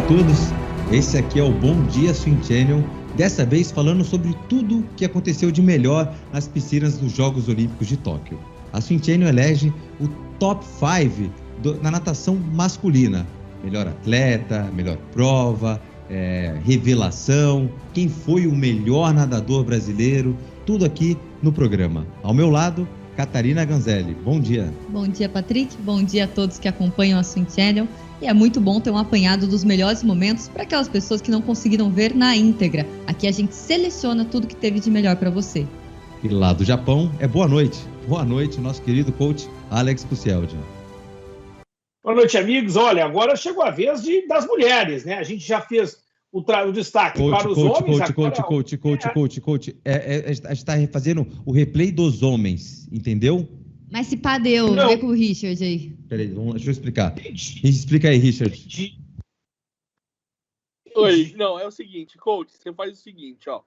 todos, esse aqui é o Bom Dia Swim Channel, dessa vez falando sobre tudo que aconteceu de melhor nas piscinas dos Jogos Olímpicos de Tóquio. A Swim Channel elege o top 5 na natação masculina, melhor atleta, melhor prova, revelação, quem foi o melhor nadador brasileiro, tudo aqui no programa. Ao meu lado, Catarina Ganzelli. Bom dia. Bom dia, Patrick. Bom dia a todos que acompanham a Swim Channel. E é muito bom ter um apanhado dos melhores momentos para aquelas pessoas que não conseguiram ver na íntegra. Aqui a gente seleciona tudo que teve de melhor para você. E lá do Japão é boa noite. Boa noite, nosso querido coach Alex Pucieldi. Boa noite, amigos. Olha, agora chegou a vez das mulheres, né? A gente já fez o destaque para os homens. Coach. A gente está fazendo o replay dos homens, entendeu? Mas se pá deu, vê com o Richard aí. Peraí, deixa eu explicar. Explica aí, Richard. Oi, não, é o seguinte, coach, você faz o seguinte, ó.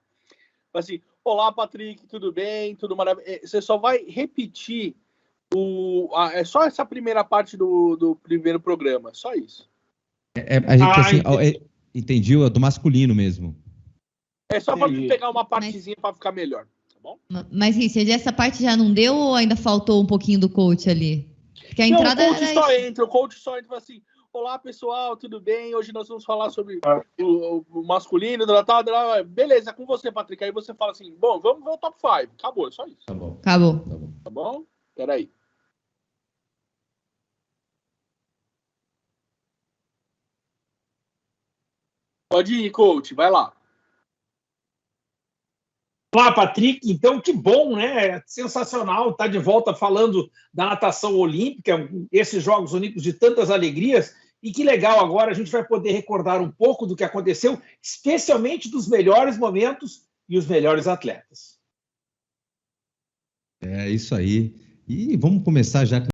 Assim, olá, Patrick, tudo bem? Tudo maravilhoso. Você só vai repetir é só essa primeira parte do primeiro programa, só isso. Entendi, é do masculino mesmo. É só para pegar uma partezinha para ficar melhor, tá bom? Mas, Richard, essa parte já não deu ou ainda faltou um pouquinho do coach ali? Porque a entrada o coach só entra assim, olá, pessoal, tudo bem? Hoje nós vamos falar sobre o masculino, beleza, com você, Patrick. Aí você fala assim, bom, vamos ver o top 5. Acabou, é só isso. Tá bom. Acabou. Tá bom? Peraí. Pode ir, coach, vai lá. Olá, Patrick. Então, que bom, né? Sensacional estar de volta falando da natação olímpica, esses Jogos Olímpicos de tantas alegrias. E que legal, agora a gente vai poder recordar um pouco do que aconteceu, especialmente dos melhores momentos e os melhores atletas. É isso aí. E vamos começar já com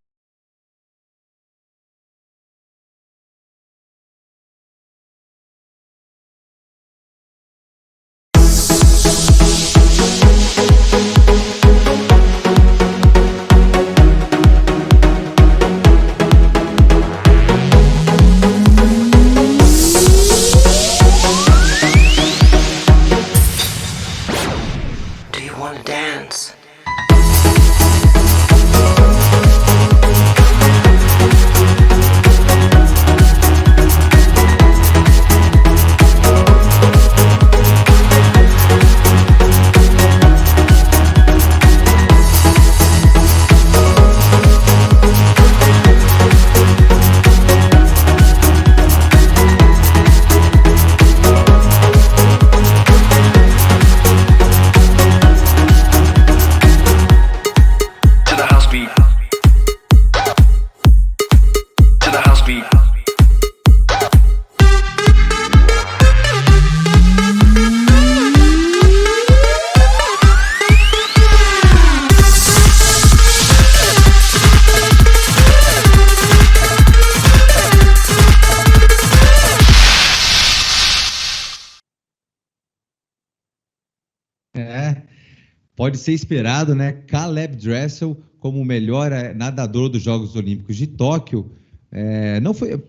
pode ser esperado, né? Caleb Dressel como o melhor nadador dos Jogos Olímpicos de Tóquio.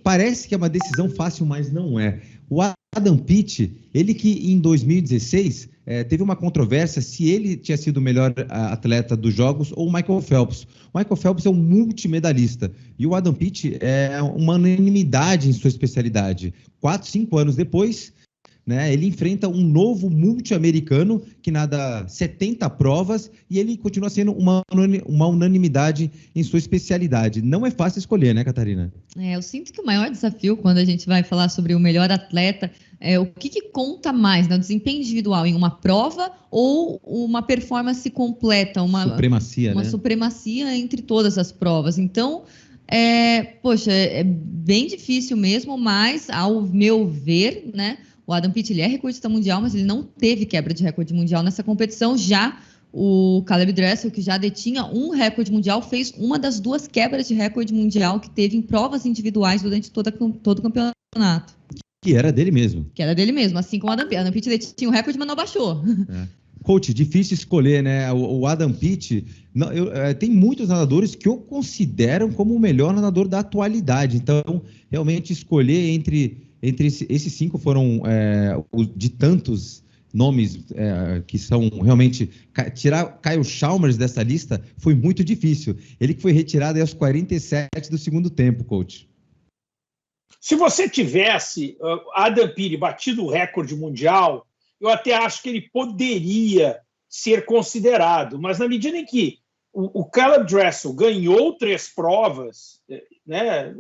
Parece que é uma decisão fácil, mas não é. O Adam Pitt, ele que em 2016 teve uma controvérsia se ele tinha sido o melhor atleta dos Jogos ou o Michael Phelps. O Michael Phelps é um multimedalista e o Adam Pitt é uma unanimidade em sua especialidade. 4, 5 anos depois, né, ele enfrenta um novo multi-americano que nada 70 provas e ele continua sendo uma unanimidade em sua especialidade. Não é fácil escolher, né, Catarina? Eu sinto que o maior desafio quando a gente vai falar sobre o melhor atleta é o que conta mais, né? O desempenho individual em uma prova ou uma performance completa, uma supremacia entre todas as provas. Então, é bem difícil mesmo, mas ao meu ver, né? O Adam Pitt, ele é recordista mundial, mas ele não teve quebra de recorde mundial nessa competição. Já o Caleb Dressel, que já detinha um recorde mundial, fez uma das 2 quebras de recorde mundial que teve em provas individuais durante todo o campeonato. Que era dele mesmo. Assim como o Adam Pitt. O Adam Pitt detinha um recorde, mas não abaixou. Coach, difícil escolher, né? O Adam Pitt, tem muitos nadadores que eu considero como o melhor nadador da atualidade. Então, realmente escolher entre entre esses 5 foram de tantos nomes que são realmente... Tirar Kyle Chalmers dessa lista foi muito difícil. Ele que foi retirado aos 47 do segundo tempo, coach. Se você tivesse Adam Peary batido o recorde mundial, eu até acho que ele poderia ser considerado, mas na medida em que o Caleb Dressel ganhou 3 provas, né,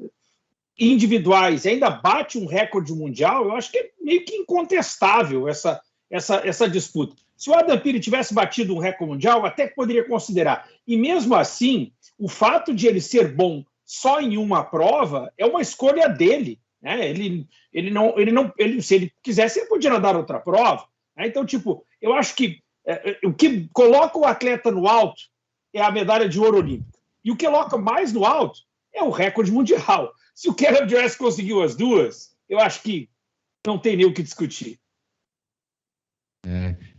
individuais e ainda bate um recorde mundial, eu acho que é meio que incontestável essa disputa. Se o Adam Peary tivesse batido um recorde mundial, eu até poderia considerar. E mesmo assim, o fato de ele ser bom só em uma prova é uma escolha dele, né? Se ele quisesse, ele podia nadar outra prova, né? Então, eu acho que o que coloca o atleta no alto é a medalha de ouro olímpica. E o que coloca mais no alto é o recorde mundial. Se o Caleb Dressel conseguiu as 2, eu acho que não tem nem o que discutir.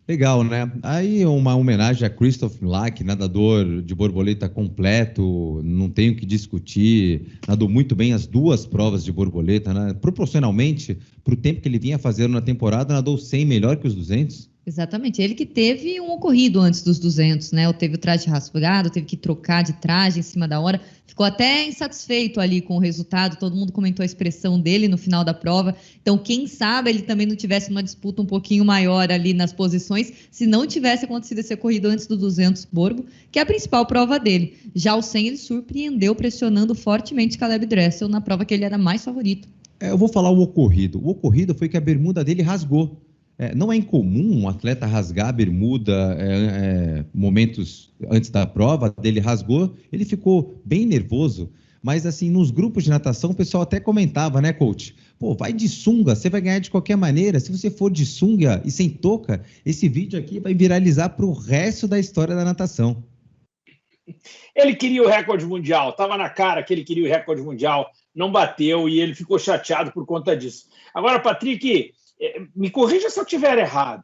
Legal, né? Aí uma homenagem a Christoph Mlach, nadador de borboleta completo, não tenho o que discutir, nadou muito bem as 2 provas de borboleta, né? Proporcionalmente, para o tempo que ele vinha fazendo na temporada, nadou 100 melhor que os 200. Exatamente, ele que teve um ocorrido antes dos 200, né? Teve o traje rasgado, teve que trocar de traje em cima da hora, ficou até insatisfeito ali com o resultado, todo mundo comentou a expressão dele no final da prova, então quem sabe ele também não tivesse uma disputa um pouquinho maior ali nas posições, se não tivesse acontecido esse ocorrido antes do 200 Borbo, que é a principal prova dele. Já o 100 ele surpreendeu pressionando fortemente Caleb Dressel na prova que ele era mais favorito. Eu vou falar o ocorrido. O ocorrido foi que a bermuda dele rasgou. Não é incomum um atleta rasgar a bermuda momentos antes da prova, dele rasgou, ele ficou bem nervoso, mas assim, nos grupos de natação o pessoal até comentava, né, coach? Pô, vai de sunga, você vai ganhar de qualquer maneira, se você for de sunga e sem touca, esse vídeo aqui vai viralizar para o resto da história da natação. Ele queria o recorde mundial, estava na cara que ele queria o recorde mundial, não bateu e ele ficou chateado por conta disso. Agora, Patrick, me corrija se eu estiver errado,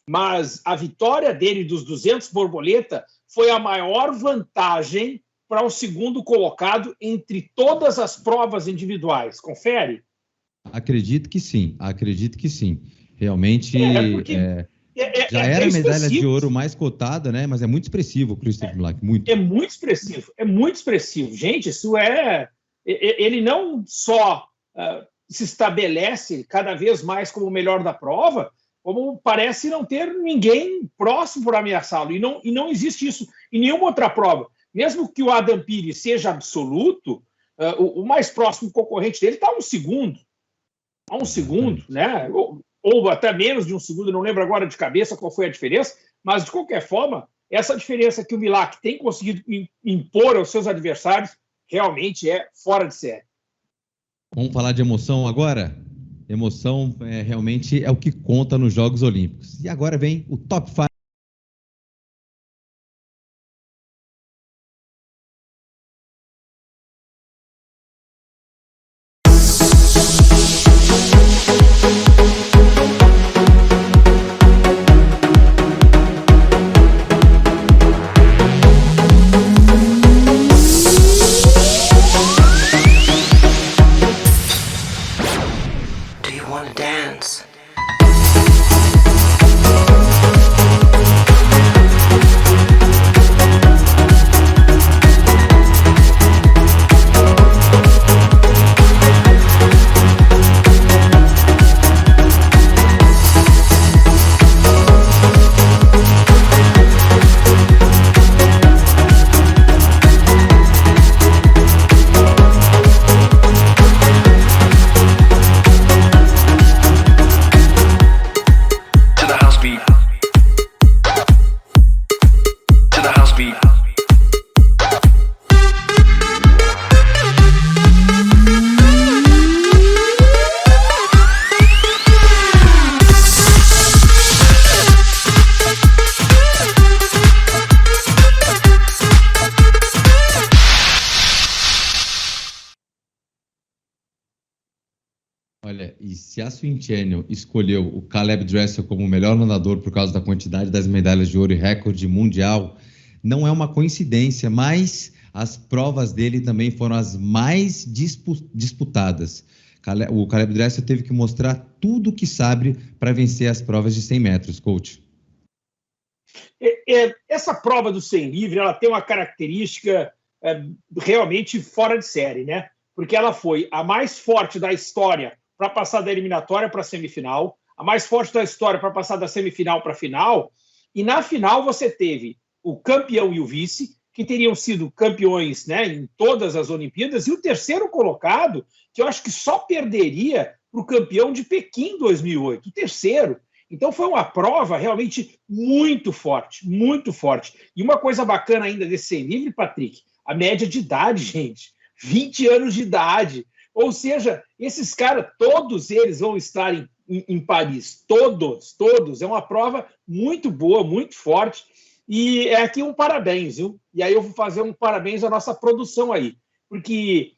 mas a vitória dele dos 200 borboleta foi a maior vantagem para o segundo colocado entre todas as provas individuais. Confere? Acredito que sim. Realmente, já era a medalha de ouro mais cotada, né? Mas é muito expressivo o Christoph Mlach, muito. É muito expressivo. Gente, isso ele não só se estabelece cada vez mais como o melhor da prova, como parece não ter ninguém próximo por ameaçá-lo. E não existe isso em nenhuma outra prova. Mesmo que o Adam Peary seja absoluto, o mais próximo concorrente dele está a 1 segundo. A 1 segundo, né? Ou até menos de 1 segundo, não lembro agora de cabeça qual foi a diferença, mas, de qualquer forma, essa diferença que o Mlach tem conseguido impor aos seus adversários realmente é fora de série. Vamos falar de emoção agora? Emoção realmente é o que conta nos Jogos Olímpicos. E agora vem o Top 5. Olha, e se a Swim Channel escolheu o Caleb Dressel como o melhor nadador por causa da quantidade das medalhas de ouro e recorde mundial, não é uma coincidência, mas as provas dele também foram as mais disputadas. O Caleb Dressel teve que mostrar tudo o que sabe para vencer as provas de 100 metros, coach. Essa prova do 100 livre, ela tem uma característica realmente fora de série, né? Porque ela foi a mais forte da história para passar da eliminatória para a semifinal, a mais forte da história para passar da semifinal para a final, e na final você teve o campeão e o vice, que teriam sido campeões, né, em todas as Olimpíadas, e o terceiro colocado, que eu acho que só perderia para o campeão de Pequim 2008, o terceiro. Então foi uma prova realmente muito forte, muito forte. E uma coisa bacana ainda desse 100 livre, Patrick, a média de idade, gente, 20 anos de idade. Ou seja, esses caras, todos eles vão estar em Paris, todos. É uma prova muito boa, muito forte. E é aqui um parabéns, viu? E aí eu vou fazer um parabéns à nossa produção aí, porque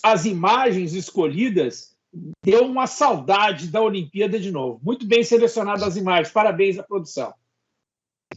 as imagens escolhidas deu uma saudade da Olimpíada de novo. Muito bem selecionadas as imagens. Parabéns à produção.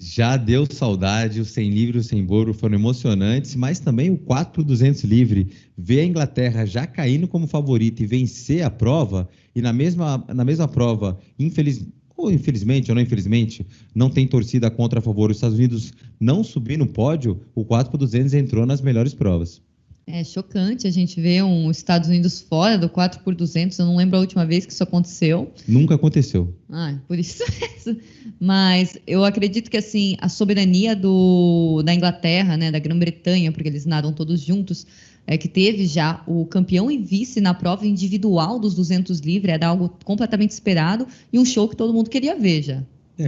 Já deu saudade, o 100 livre e o 100 boro foram emocionantes, mas também o 4x200 livre. Ver a Inglaterra já caindo como favorita e vencer a prova, e na mesma prova, infelizmente ou não infelizmente, não tem torcida contra a favor. Os Estados Unidos não subir no pódio, o 4x200 entrou nas melhores provas. É chocante a gente ver os Estados Unidos fora do 4x200. Eu não lembro a última vez que isso aconteceu. Nunca aconteceu. Por isso mesmo. Mas eu acredito que assim, a soberania da Inglaterra, né, da Grã-Bretanha, porque eles nadam todos juntos, que teve já o campeão e vice na prova individual dos 200 livre, era algo completamente esperado e um show que todo mundo queria ver já.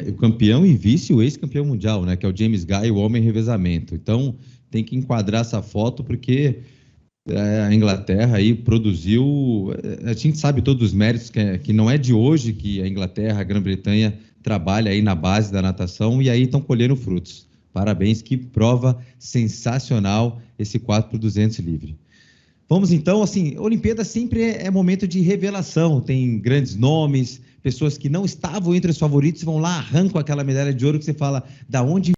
O campeão e vice, o ex-campeão mundial, né, que é o James Guy, o homem revezamento. Então, tem que enquadrar essa foto, porque a Inglaterra aí produziu... A gente sabe todos os méritos, que não é de hoje que a Inglaterra, a Grã-Bretanha, trabalha aí na base da natação, e aí estão colhendo frutos. Parabéns, que prova sensacional esse 4x200 livre. Vamos então, assim, Olimpíada sempre é momento de revelação, tem grandes nomes, pessoas que não estavam entre os favoritos, vão lá, arrancam aquela medalha de ouro que você fala, da onde...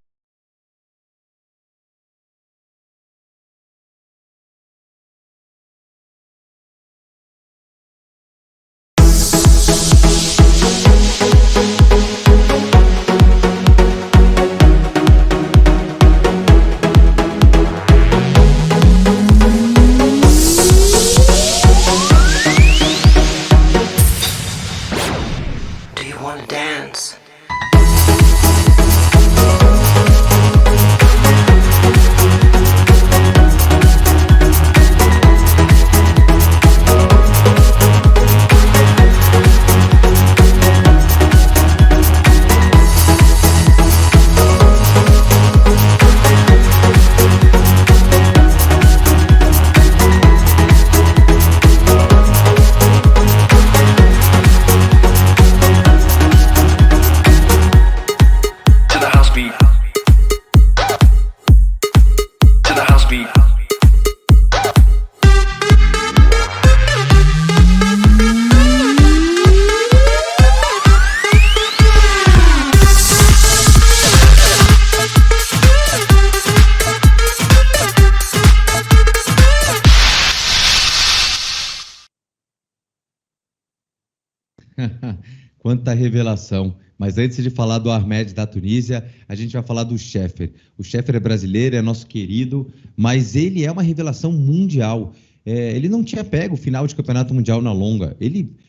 Quanta revelação. Mas antes de falar do Ahmed da Tunísia, a gente vai falar do Scheffer. O Scheffer é brasileiro, é nosso querido, mas ele é uma revelação mundial. Ele não tinha pego o final de campeonato mundial na longa.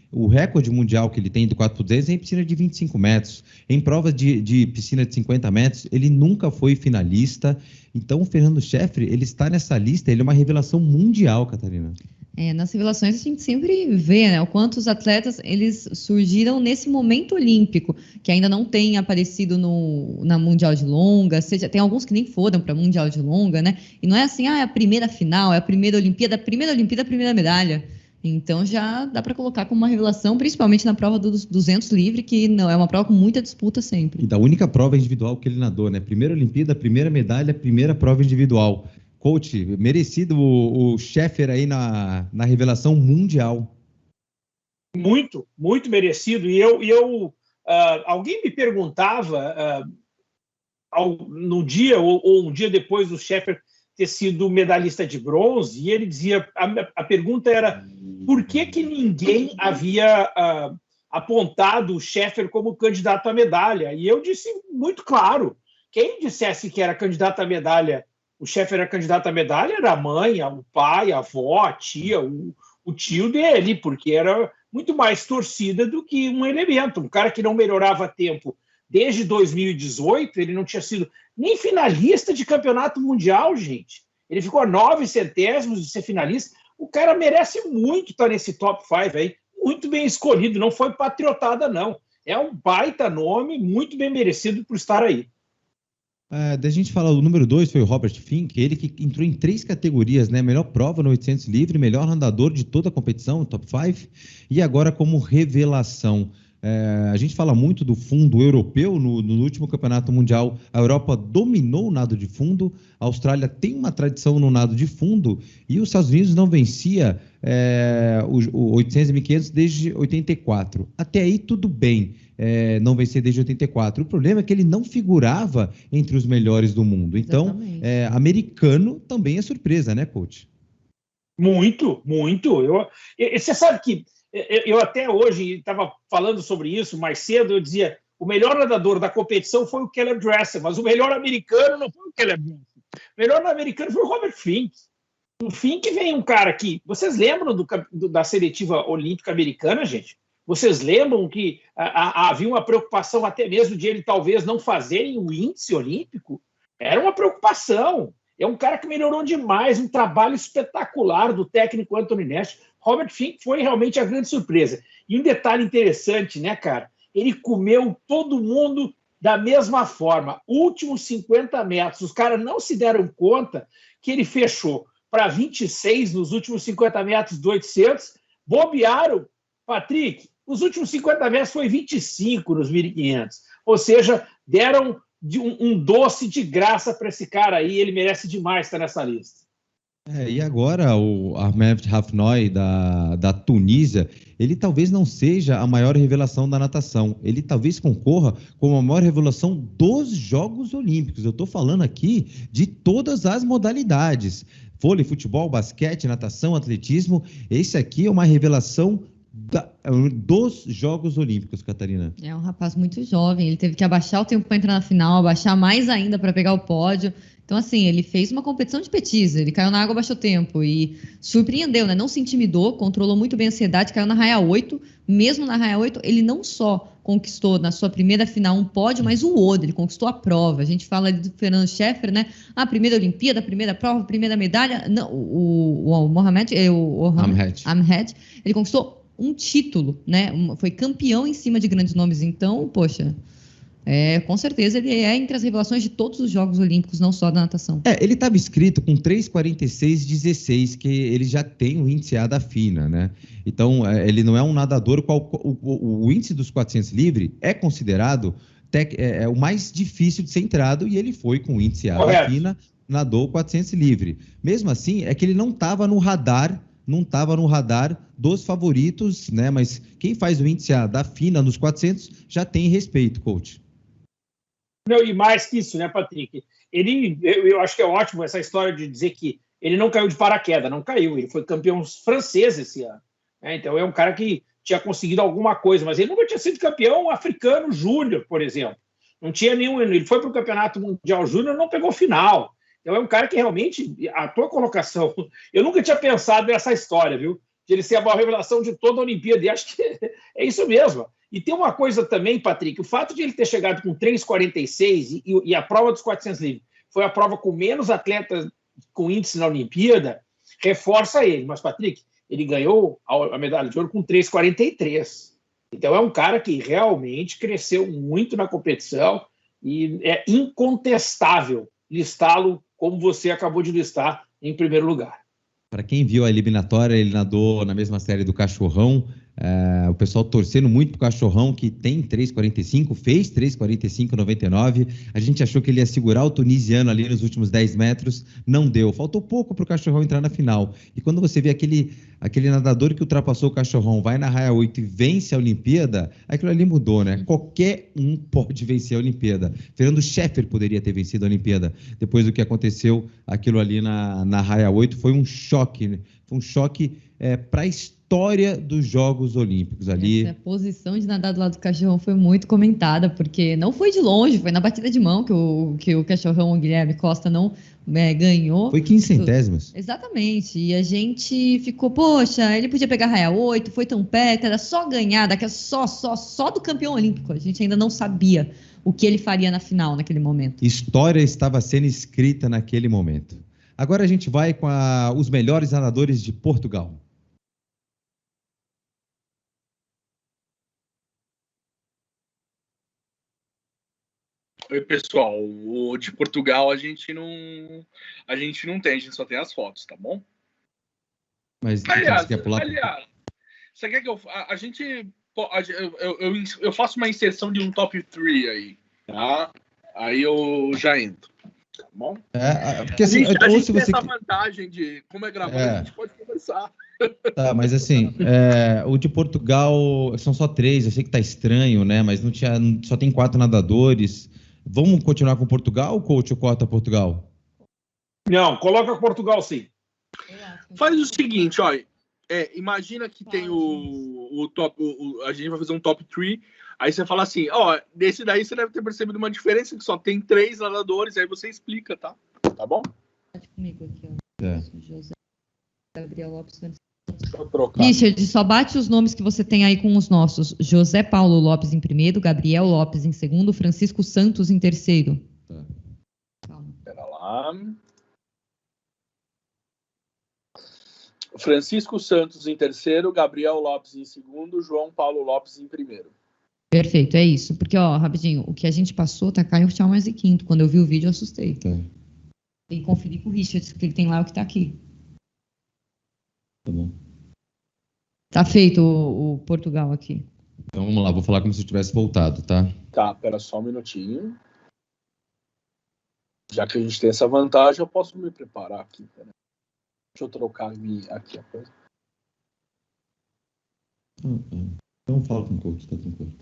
O recorde mundial que ele tem do 4x200 é em piscina de 25 metros. Em provas de piscina de 50 metros, ele nunca foi finalista. Então, o Fernando Scheffer, ele está nessa lista, ele é uma revelação mundial, Catarina. Nas revelações a gente sempre vê, né, o quanto os atletas eles surgiram nesse momento olímpico, que ainda não tem aparecido na Mundial de Longa, tem alguns que nem foram para Mundial de Longa, né? E não é assim, é a primeira final, é a primeira Olimpíada, a primeira medalha. Então já dá para colocar como uma revelação, principalmente na prova dos 200 livre, que não é uma prova com muita disputa sempre. E da única prova individual que ele nadou, né? Primeira Olimpíada, primeira medalha, primeira prova individual. Coach, merecido o Scheffer aí na revelação mundial. Muito, muito merecido. E alguém me perguntava no dia ou um dia depois do Scheffer ter sido medalhista de bronze, e ele dizia, a pergunta era, por que ninguém havia apontado o Scheffer como candidato à medalha? E eu disse muito claro, quem dissesse que era candidato à medalha, o Scheffer era candidato à medalha, era a mãe, o pai, a avó, a tia, o tio dele, porque era muito mais torcida do que um elemento. Um cara que não melhorava a tempo desde 2018, ele não tinha sido nem finalista de campeonato mundial, gente. Ele ficou a 9 centésimos de ser finalista. O cara merece muito estar nesse top 5 aí, muito bem escolhido, não foi patriotada, não. É um baita nome, muito bem merecido por estar aí. Da gente falar, o número 2 foi o Robert Fink, ele que entrou em 3 categorias, né? Melhor prova no 800 livre, melhor andador de toda a competição, top 5, e agora como revelação. A gente fala muito do fundo europeu, no último campeonato mundial, a Europa dominou o nado de fundo, a Austrália tem uma tradição no nado de fundo, e os Estados Unidos não vencia o 800 e 1500 desde 84. Até aí tudo bem, não vencer desde 84. O problema é que ele não figurava entre os melhores do mundo. Então, americano também é surpresa, né, coach? Muito, muito. Você sabe que eu até hoje estava falando sobre isso mais cedo, eu dizia, o melhor nadador da competição foi o Caleb Dressel, mas o melhor americano não foi o Caleb Dressel. O melhor americano foi o Robert Fink. O Fink vem um cara que... Vocês lembram da seletiva olímpica americana, gente? Vocês lembram que havia uma preocupação até mesmo de ele talvez não fazerem o índice olímpico? Era uma preocupação. É um cara que melhorou demais, um trabalho espetacular do técnico Anthony Nash. Robert Fink foi realmente a grande surpresa. E um detalhe interessante, né, cara? Ele comeu todo mundo da mesma forma. Últimos 50 metros, os caras não se deram conta que ele fechou para 26 nos últimos 50 metros do 800, bobearam. Patrick, os últimos 50 metros foi 25 nos 1.500. Ou seja, deram um doce de graça para esse cara aí, ele merece demais estar nessa lista. E agora o Ahmed Hafnoy da Tunísia, ele talvez não seja a maior revelação da natação, ele talvez concorra como a maior revelação dos Jogos Olímpicos. Eu estou falando aqui de todas as modalidades, vôlei, futebol, basquete, natação, atletismo. Esse aqui é uma revelação dos Jogos Olímpicos, Catarina. É um rapaz muito jovem, ele teve que abaixar o tempo para entrar na final, abaixar mais ainda para pegar o pódio. Então, assim, ele fez uma competição de petisa, ele caiu na água, baixou tempo e surpreendeu, né? Não se intimidou, controlou muito bem a ansiedade, caiu na raia 8. Mesmo na raia 8, ele não só conquistou na sua primeira final um pódio, mas o ouro, ele conquistou a prova. A gente fala do Fernando Scheffer, né? A primeira Olimpíada, a primeira prova, a primeira medalha. Não, o Ahmed, ele conquistou um título, né? Foi campeão em cima de grandes nomes. Então, poxa... com certeza ele é entre as revelações de todos os Jogos Olímpicos, não só da natação. Ele estava inscrito com 3,46,16, que ele já tem o índice A da FINA, né? Então, ele não é um nadador, o índice dos 400 livre é considerado o mais difícil de ser entrado, e ele foi com o índice A da FINA, nadou 400 livre. Mesmo assim, é que ele não estava no radar dos favoritos, né? Mas quem faz o índice A da FINA nos 400 já tem respeito, coach. Não, e mais que isso, né, Patrick? Eu acho que é ótimo essa história de dizer que ele não caiu de paraquedas, não caiu, ele foi campeão francês esse ano. Então é um cara que tinha conseguido alguma coisa, mas ele nunca tinha sido campeão africano júnior, por exemplo. Não tinha nenhum. Ele foi para o Campeonato Mundial Júnior, não pegou final. Então é um cara que realmente, a tua colocação, eu nunca tinha pensado nessa história, viu? De ele ser a maior revelação de toda a Olimpíada, e acho que é isso mesmo. E tem uma coisa também, Patrick, o fato de ele ter chegado com 3,46 e a prova dos 400 livres foi a prova com menos atletas com índice na Olimpíada, reforça ele. Mas, Patrick, ele ganhou a medalha de ouro com 3,43. Então é um cara que realmente cresceu muito na competição e é incontestável listá-lo como você acabou de listar em primeiro lugar. Para quem viu a eliminatória, ele nadou na mesma série do Cachorrão. O pessoal torcendo muito pro Cachorrão, que tem 3,45, fez 3,45,99. A gente achou que ele ia segurar o tunisiano ali nos últimos 10 metros, não deu. Faltou pouco pro Cachorrão entrar na final. E quando você vê aquele nadador que ultrapassou o Cachorrão, vai na raia 8 e vence a Olimpíada, aquilo ali mudou, né? Qualquer um pode vencer a Olimpíada. Fernando Scheffer poderia ter vencido a Olimpíada. Depois do que aconteceu, aquilo ali na raia 8 foi um choque, né? Foi um choque para a história história dos Jogos Olímpicos ali. A posição de nadar do lado do Cachorrão foi muito comentada, porque não foi de longe, foi na batida de mão que o Cachorrão, o Guilherme Costa, não ganhou. Foi 15 centésimos. Exatamente. E a gente ficou, poxa, ele podia pegar raia 8, foi tão perto, era só ganhar, daqui só do campeão olímpico. A gente ainda não sabia o que ele faria na final, naquele momento. História estava sendo escrita naquele momento. Agora a gente vai com os melhores nadadores de Portugal. Oi, pessoal. O de Portugal a gente não tem, a gente só tem as fotos, tá bom? Mas aliás, você quer pular? Você quer que eu faço uma inserção de um top 3 aí, tá? Aí eu já entro, tá bom? Porque assim, a gente tem essa vantagem de, como é gravado, a gente pode conversar. Tá, mas assim, o de Portugal são só 3, eu sei que tá estranho, né? Mas só tem 4 nadadores. Vamos continuar com Portugal, coach, ou corta Portugal? Não, coloca Portugal sim. Faz o seguinte, olha, imagina que tem o top, a gente vai fazer um top 3, aí você fala assim, desse daí você deve ter percebido uma diferença, que só tem 3 nadadores, aí você explica, tá? Tá bom? Comigo aqui, José Gabriel Lopes. Richard, só bate os nomes que você tem aí com os nossos. José Paulo Lopes em primeiro, Gabriel Lopes em segundo, Francisco Santos em terceiro. Calma. Pera lá. Francisco Santos em terceiro, Gabriel Lopes em segundo, João Paulo Lopes em primeiro. Perfeito, é isso. Porque, rapidinho, o que a gente passou tá Caio Chalmers em quinto. Quando eu vi o vídeo, eu assustei. Tem que conferir com o Richard, o que ele tem lá e o que tá aqui. Tá bom. Tá feito o Portugal aqui. Então vamos lá, vou falar como se eu tivesse voltado, tá? Tá, pera só um minutinho. Já que a gente tem essa vantagem, eu posso me preparar aqui. Pera. Deixa eu trocar aqui a coisa. Então fala com o coach, tá tranquilo.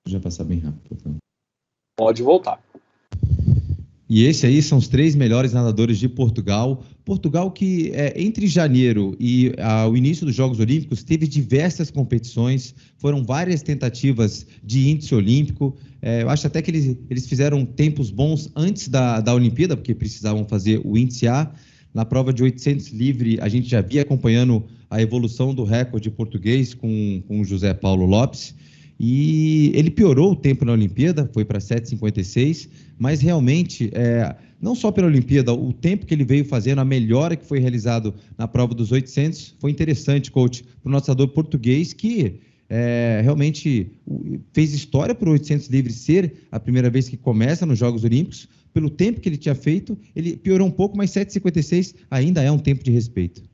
Já passar bem rápido. Tá? Pode voltar. E esse aí são os 3 melhores nadadores de Portugal. Portugal que, entre janeiro e o início dos Jogos Olímpicos, teve diversas competições, foram várias tentativas de índice olímpico. Eu acho até que eles fizeram tempos bons antes da Olimpíada, porque precisavam fazer o índice A. Na prova de 800 livre, a gente já via acompanhando a evolução do recorde português com o José Paulo Lopes. E ele piorou o tempo na Olimpíada, foi para 7,56, mas realmente, não só pela Olimpíada, o tempo que ele veio fazendo, a melhora que foi realizado na prova dos 800, foi interessante, coach, para o nadador português que realmente fez história para o 800 livre ser a primeira vez que começa nos Jogos Olímpicos. Pelo tempo que ele tinha feito, ele piorou um pouco, mas 7,56 ainda é um tempo de respeito.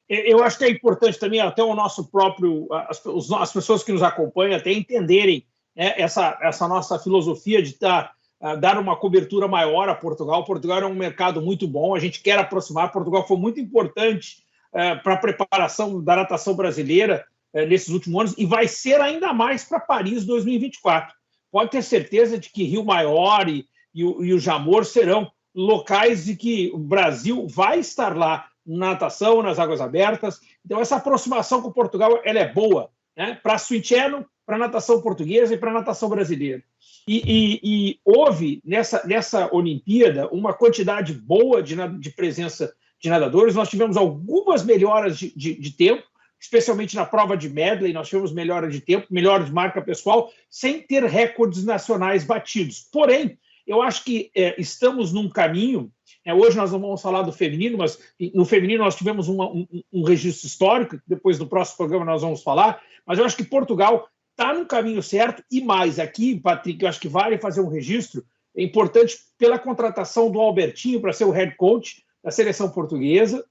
Eu acho que é importante também até o nosso próprio, as pessoas que nos acompanham até entenderem essa nossa filosofia de dar uma cobertura maior a Portugal. Portugal é um mercado muito bom, a gente quer aproximar. Portugal foi muito importante para a preparação da natação brasileira nesses últimos anos e vai ser ainda mais para Paris 2024. Pode ter certeza de que Rio Maior e o Jamor serão locais de que o Brasil vai estar lá na natação, nas águas abertas. Então, essa aproximação com Portugal ela é boa, né? Para a Switcheno, para a natação portuguesa e para a natação brasileira. E houve, nessa Olimpíada, uma quantidade boa de presença de nadadores. Nós tivemos algumas melhoras de tempo, especialmente na prova de medley, nós tivemos melhora de tempo, melhora de marca pessoal, sem ter recordes nacionais batidos. Porém, eu acho que estamos num caminho. Hoje nós não vamos falar do feminino, mas no feminino nós tivemos um registro histórico, depois no próximo programa nós vamos falar, mas eu acho que Portugal está no caminho certo e mais. Aqui, Patrick, eu acho que vale fazer um registro, é importante pela contratação do Albertinho para ser o head coach da seleção portuguesa.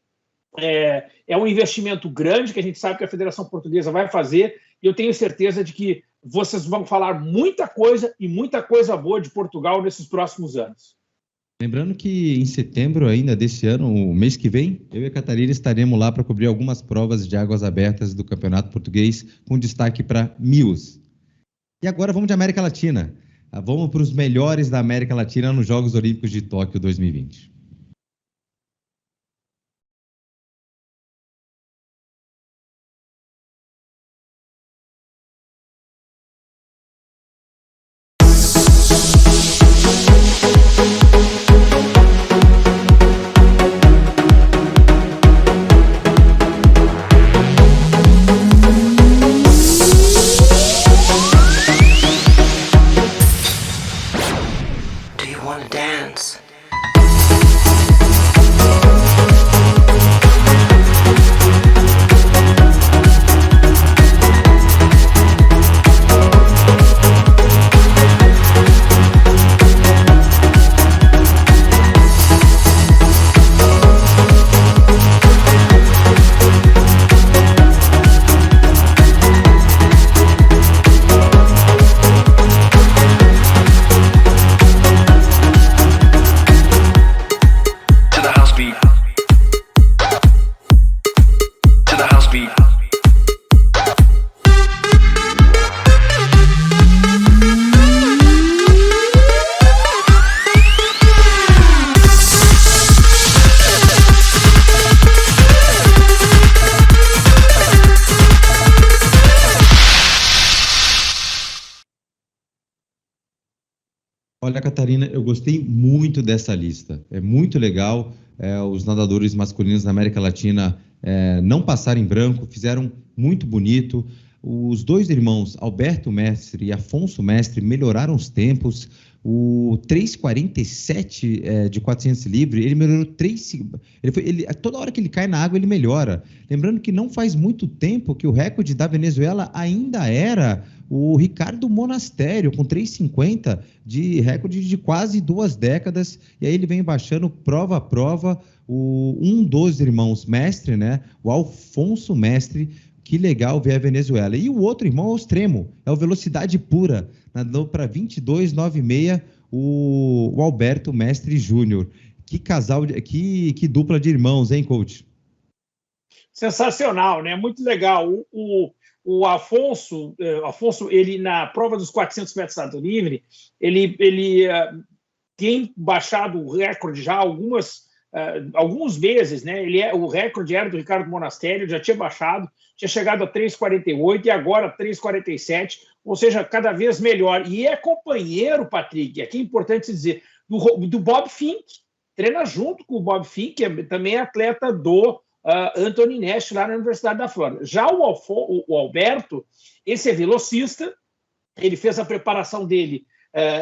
É um investimento grande que a gente sabe que a Federação Portuguesa vai fazer e eu tenho certeza de que vocês vão falar muita coisa e muita coisa boa de Portugal nesses próximos anos. Lembrando que em setembro ainda desse ano, o mês que vem, eu e a Catarina estaremos lá para cobrir algumas provas de águas abertas do Campeonato Português, com destaque para 1000. E agora vamos de América Latina. Vamos para os melhores da América Latina nos Jogos Olímpicos de Tóquio 2020. Olha, Catarina, eu gostei muito dessa lista. É muito legal os nadadores masculinos da América Latina não passaram em branco, fizeram muito bonito. Os dois irmãos, Alberto Mestre e Afonso Mestre, melhoraram os tempos. O 3,47 de 400 livre, ele melhorou 3 toda hora que ele cai na água, ele melhora. Lembrando que não faz muito tempo que o recorde da Venezuela ainda era o Ricardo Monastério, com 3,50 de recorde de quase 2 décadas, e aí ele vem baixando prova a prova. Um dos irmãos Mestre, né, o Alfonso Mestre, que legal ver a Venezuela. E o outro irmão é o extremo, é o Velocidade Pura, nadou para 22,96, o Alberto Mestre Júnior. Que casal, que dupla de irmãos, hein, coach? Sensacional, né? Muito legal. O Afonso, ele na prova dos 400 metros nado livre, ele tem baixado o recorde já alguns meses, né? O recorde era do Ricardo Monastério, já tinha baixado, tinha chegado a 3,48 e agora 3,47, ou seja, cada vez melhor. E é companheiro, Patrick, aqui é importante dizer, do Bob Fink, treina junto com o Bob Fink, que também é atleta do Anthony Nash, lá na Universidade da Flórida. Já o Alberto, esse é velocista, ele fez a preparação dele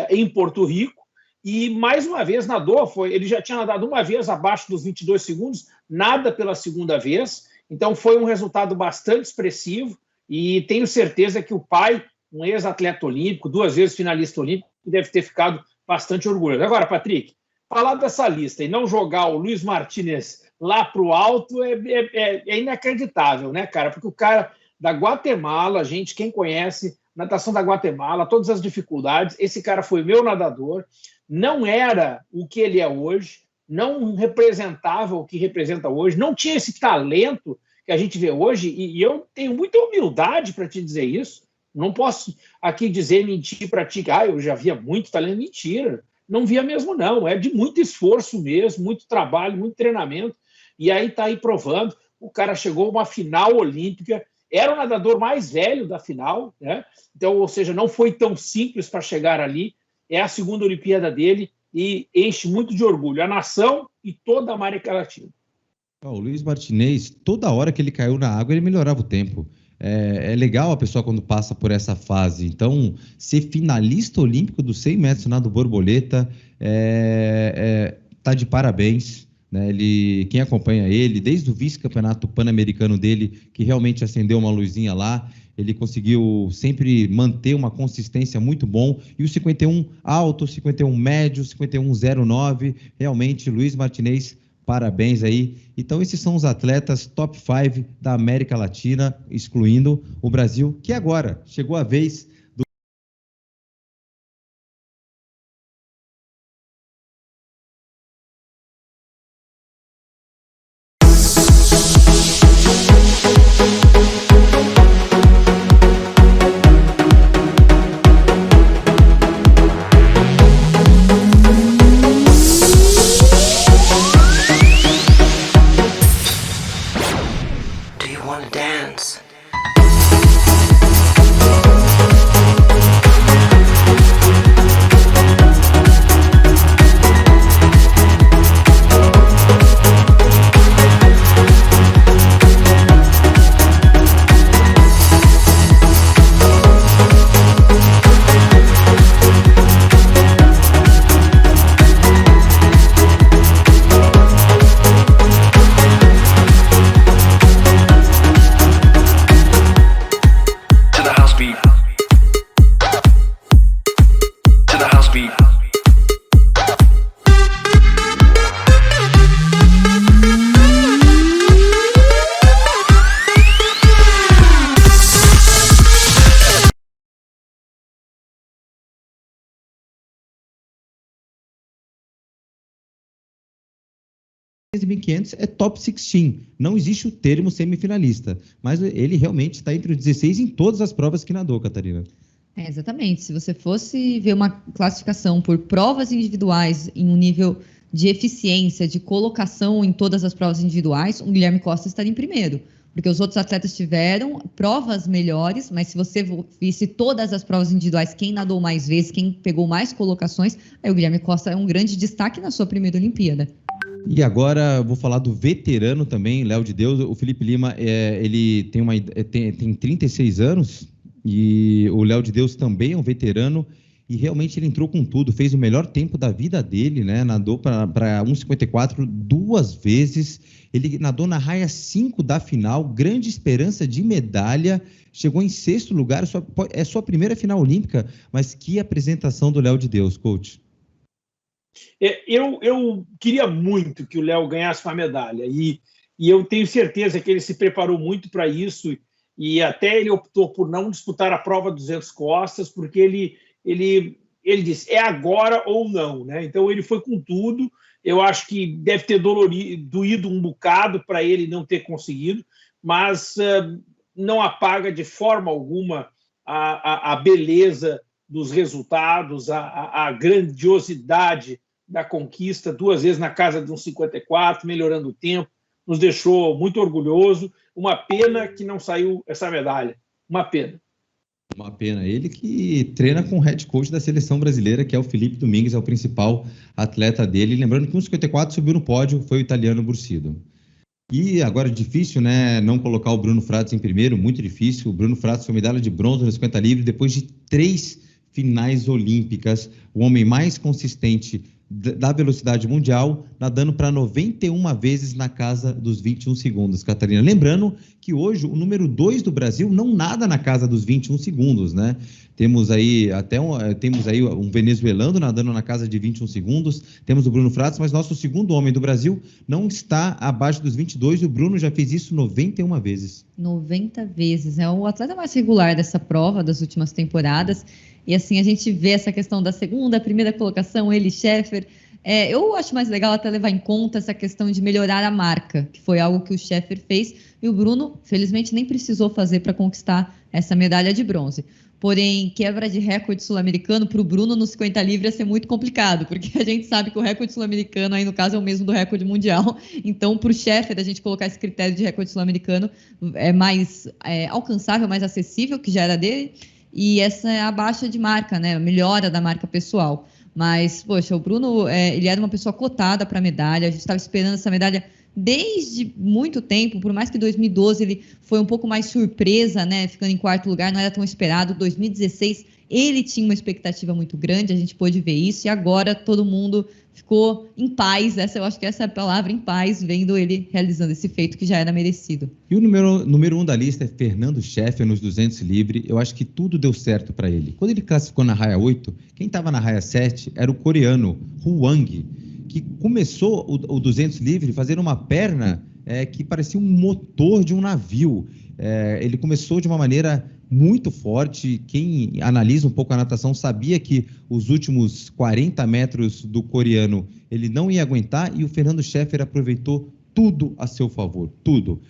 em Porto Rico, e mais uma vez nadou, ele já tinha nadado uma vez abaixo dos 22 segundos, nada pela segunda vez, então foi um resultado bastante expressivo, e tenho certeza que o pai, um ex-atleta olímpico, 2 vezes finalista olímpico, deve ter ficado bastante orgulhoso. Agora, Patrick, falar dessa lista e não jogar o Luiz Martínez lá para o alto é inacreditável, né, cara? Porque o cara da Guatemala, gente, quem conhece, natação da Guatemala, todas as dificuldades, esse cara foi meu nadador, não era o que ele é hoje, não representava o que representa hoje, não tinha esse talento que a gente vê hoje, e eu tenho muita humildade para te dizer isso, não posso aqui mentir para ti, eu já via muito talento, mentira, não via mesmo não, é de muito esforço mesmo, muito trabalho, muito treinamento, e aí está aí provando, o cara chegou a uma final olímpica, era o nadador mais velho da final, né? Então, ou seja, não foi tão simples para chegar ali, é a segunda Olimpíada dele e enche muito de orgulho a nação e toda a América Latina. O Luiz Martínez, toda hora que ele caiu na água, ele melhorava o tempo. É legal a pessoa quando passa por essa fase. Então, ser finalista olímpico dos 100 metros nado borboleta tá de parabéns. Né? Quem acompanha ele, desde o vice-campeonato pan-americano dele, que realmente acendeu uma luzinha lá, ele conseguiu sempre manter uma consistência muito bom, e o 51 alto, 51 médio, 51,09, realmente, Luiz Martínez, parabéns aí. Então, esses são os atletas top 5 da América Latina, excluindo o Brasil, que agora chegou a vez do... é top 16, não existe o termo semifinalista, mas ele realmente está entre os 16 em todas as provas que nadou, Catarina. Exatamente, se você fosse ver uma classificação por provas individuais em um nível de eficiência, de colocação em todas as provas individuais, o Guilherme Costa estaria em primeiro. porque os outros atletas tiveram provas melhores, mas se você visse todas as provas individuais, quem nadou mais vezes, quem pegou mais colocações, aí o Guilherme Costa é um grande destaque na sua primeira Olimpíada. E agora eu vou falar do veterano também, Léo de Deus. O Felipe Lima, ele tem 36 anos e o Léo de Deus também é um veterano e realmente ele entrou com tudo, fez o melhor tempo da vida dele, né? Nadou para 1,54 2 vezes, ele nadou na raia 5 da final, grande esperança de medalha, chegou em 6º lugar, é sua primeira final olímpica, mas que apresentação do Léo de Deus, coach. Eu queria muito que o Léo ganhasse uma medalha e eu tenho certeza que ele se preparou muito para isso e até ele optou por não disputar a prova 200 costas porque ele disse, é agora ou não, né? Então ele foi com tudo. Eu acho que deve ter doído um bocado para ele não ter conseguido, mas não apaga de forma alguma a beleza dos resultados, a grandiosidade da conquista, 2 vezes na casa de 1,54, melhorando o tempo, nos deixou muito orgulhoso. Uma pena que não saiu essa medalha, uma pena. Uma pena. Ele que treina com o head coach da seleção brasileira, que é o Felipe Domingues, é o principal atleta dele. Lembrando que 1,54 subiu no pódio, foi o italiano Bursido. E agora difícil, né, não colocar o Bruno Fratos em primeiro, muito difícil. O Bruno Fratos foi medalha de bronze no 50 livre depois de 3 finais olímpicas, o homem mais consistente da velocidade mundial, nadando para 91 vezes na casa dos 21 segundos, Catarina. Lembrando que hoje o número 2 do Brasil não nada na casa dos 21 segundos, né? Temos aí um venezuelano nadando na casa de 21 segundos, temos o Bruno Fratos, mas nosso segundo homem do Brasil não está abaixo dos 22, e o Bruno já fez isso 91 vezes. 90 vezes, é o atleta mais regular dessa prova das últimas temporadas. E assim, a gente vê essa questão da segunda, primeira colocação, ele, Scheffer. Eu acho mais legal até levar em conta essa questão de melhorar a marca, que foi algo que o Scheffer fez, e o Bruno, felizmente, nem precisou fazer para conquistar essa medalha de bronze. Porém, quebra de recorde sul-americano para o Bruno no 50 livre ia ser muito complicado, porque a gente sabe que o recorde sul-americano aí no caso é o mesmo do recorde mundial. Então, para o Scheffer, a gente colocar esse critério de recorde sul-americano é mais alcançável, mais acessível, que já era dele. E essa é a baixa de marca, né? A melhora da marca pessoal. Mas, poxa, o Bruno, ele era uma pessoa cotada para a medalha, a gente estava esperando essa medalha desde muito tempo, por mais que 2012 ele foi um pouco mais surpresa, né? Ficando em 4º lugar, não era tão esperado. 2016 ele tinha uma expectativa muito grande, a gente pôde ver isso, e agora todo mundo ficou em paz, eu acho que essa é a palavra, em paz, vendo ele realizando esse feito que já era merecido. E o número 1 da lista é Fernando Scheffer nos 200 livre. Eu acho que tudo deu certo para ele. Quando ele classificou na raia 8, quem estava na raia 7 era o coreano Huang, que começou o 200 livre fazendo uma perna que parecia um motor de um navio. Ele começou de uma maneira muito forte. Quem analisa um pouco a natação sabia que os últimos 40 metros do coreano ele não ia aguentar, e o Fernando Scheffer aproveitou tudo a seu favor, tudo.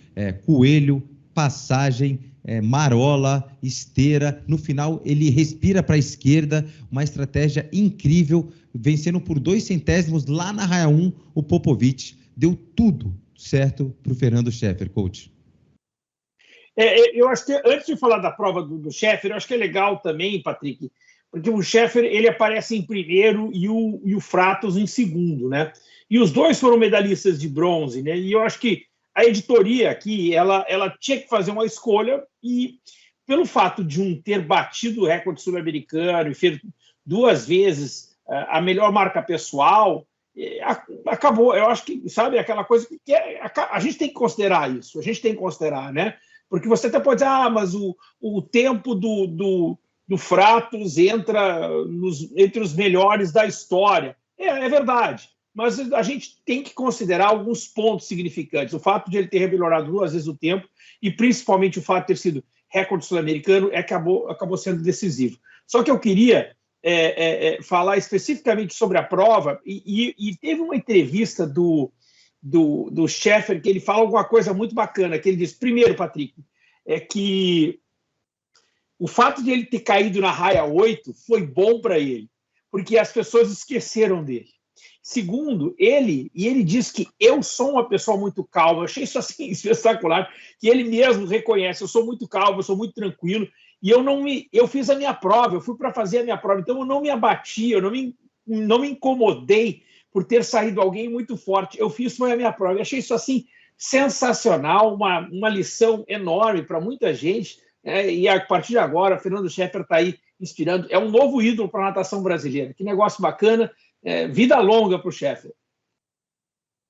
Coelho, passagem, marola, esteira. No final, ele respira para a esquerda, uma estratégia incrível, vencendo por 2 centésimos lá na raia 1, o Popovic. Deu tudo certo para o Fernando Scheffer, coach. Eu acho que, antes de falar da prova do Scheffer, eu acho que é legal também, Patrick, porque o Scheffer ele aparece em primeiro e o Fratos em segundo, né? E os dois foram medalhistas de bronze, né? E eu acho que a editoria aqui, ela tinha que fazer uma escolha, e pelo fato de um ter batido o recorde sul-americano e feito 2 vezes a melhor marca pessoal, acabou. Eu acho que, sabe, aquela coisa que a gente tem que considerar isso, a gente tem que considerar, né? Porque você até pode dizer, mas o tempo do Fratos entra entre os melhores da história. É verdade, mas a gente tem que considerar alguns pontos significantes. O fato de ele ter melhorado 2 vezes o tempo, e principalmente o fato de ter sido recorde sul-americano, acabou sendo decisivo. Só que eu queria falar especificamente sobre a prova, e teve uma entrevista do Scheffer, que ele fala alguma coisa muito bacana, que ele diz, primeiro, Patrick, que o fato de ele ter caído na raia 8 foi bom para ele, porque as pessoas esqueceram dele. Segundo, ele diz que eu sou uma pessoa muito calma. Eu achei isso assim espetacular, que ele mesmo reconhece. Eu sou muito calmo, eu sou muito tranquilo. E eu fiz a minha prova, eu fui para fazer a minha prova. Então eu não me abati, eu não me incomodei por ter saído alguém muito forte. Eu fiz foi a minha prova. Eu achei isso assim sensacional, uma lição enorme para muita gente. E a partir de agora, Fernando Scheffer está aí inspirando. É um novo ídolo para a natação brasileira. Que negócio bacana. Vida longa para o Scheffer.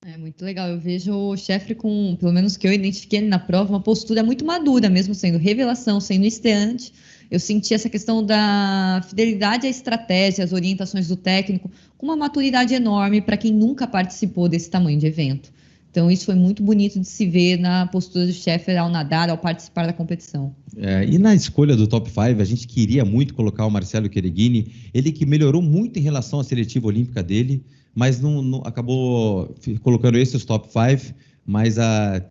É muito legal. Eu vejo o Scheffer com, pelo menos que eu identifiquei na prova, uma postura muito madura, mesmo sendo revelação, sendo estreante. Eu senti essa questão da fidelidade à estratégia, às orientações do técnico, com uma maturidade enorme para quem nunca participou desse tamanho de evento. Então, isso foi muito bonito de se ver na postura do Scheffer ao nadar, ao participar da competição. E na escolha do top 5, a gente queria muito colocar o Marcelo Chereghini, ele que melhorou muito em relação à seletiva olímpica dele, mas não acabou colocando esses top 5, mas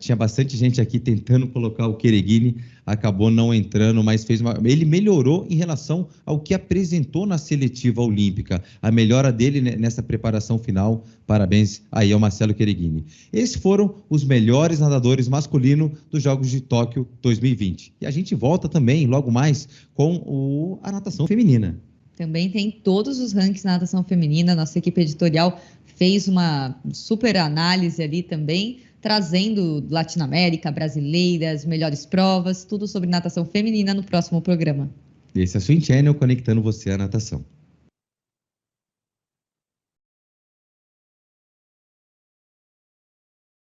tinha bastante gente aqui tentando colocar o Chereghini, acabou não entrando, mas ele melhorou em relação ao que apresentou na seletiva olímpica, a melhora dele nessa preparação final. Parabéns aí ao Marcelo Chereghini. Esses foram os melhores nadadores masculinos dos Jogos de Tóquio 2020. E a gente volta também, logo mais, com a natação feminina. Também tem todos os rankings na natação feminina. Nossa equipe editorial fez uma super análise ali também, trazendo Latinoamérica, brasileiras, melhores provas, tudo sobre natação feminina no próximo programa. Esse é o Swim Channel, conectando você à natação.